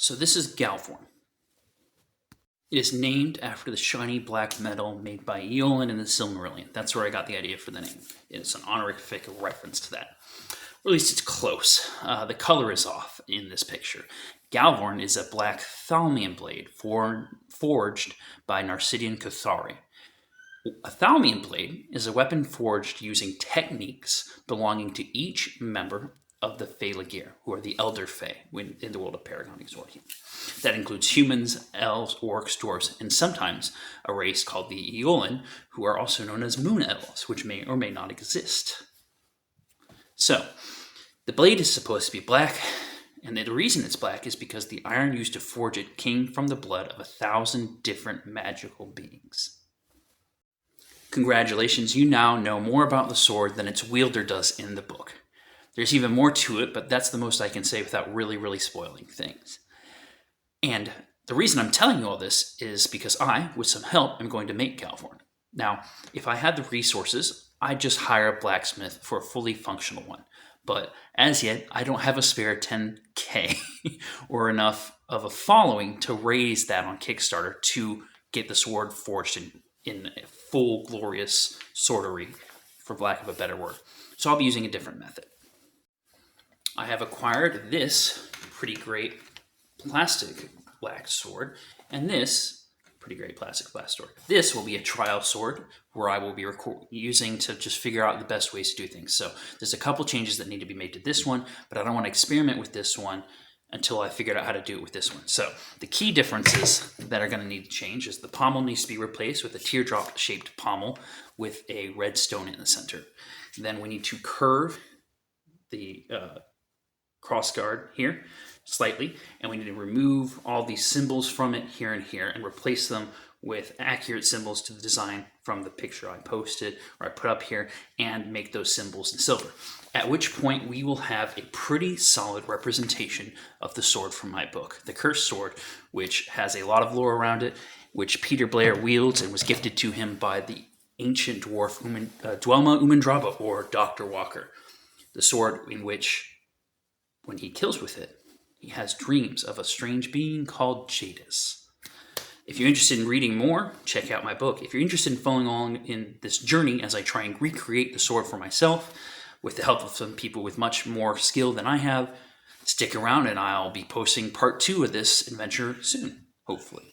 So this is Galvorn. It is named after the shiny black metal made by Eolin in the Silmarillion. That's where I got the idea for the name. It's an honorific reference to that. Or at least it's close. The color is off in this picture. Galvorn is a black Thalmian blade forged by Narcidian Cathari. A Thalmian blade is a weapon forged using techniques belonging to each member of the Fae-Ligir, who are the Elder Fae in the world of Paragon Exordium. That includes humans, elves, orcs, dwarves, and sometimes a race called the Eolin, who are also known as moon elves, which may or may not exist. So, the blade is supposed to be black, and the reason it's black is because the iron used to forge it came from the blood of 1,000 different magical beings. Congratulations, you now know more about the sword than its wielder does in the book. There's even more to it, but that's the most I can say without really spoiling things. And the reason I'm telling you all this is because I, with some help, am going to make Galvorn. Now, if I had the resources, I'd just hire a blacksmith for a fully functional one. But as yet, I don't have a spare 10K or enough of a following to raise that on Kickstarter to get the sword forged in a full, glorious swordery, for lack of a better word. So I'll be using a different method. I have acquired this pretty great plastic black sword, and this pretty great plastic black sword. This will be a trial sword where I will be using to just figure out the best ways to do things. So there's a couple changes that need to be made to this one, but I don't want to experiment with this one until I figured out how to do it with this one. So the key differences that are going to need to change is the pommel needs to be replaced with a teardrop shaped pommel with a red stone in the center. Then we need to curve the crossguard here slightly, and we need to remove all these symbols from it here and here and replace them with accurate symbols to the design from the picture I posted or I put up here, and make those symbols in silver. At which point we will have a pretty solid representation of the sword from my book, the Cursed Sword, which has a lot of lore around it, which Peter Blair wields and was gifted to him by the ancient dwarf Dwelma Umandraba, or Dr. Walker. The sword in which, when he kills with it, he has dreams of a strange being called Jadis. If you're interested in reading more, check out my book. If you're interested in following along in this journey as I try and recreate the sword for myself, with the help of some people with much more skill than I have, stick around and I'll be posting part 2 of this adventure soon, hopefully.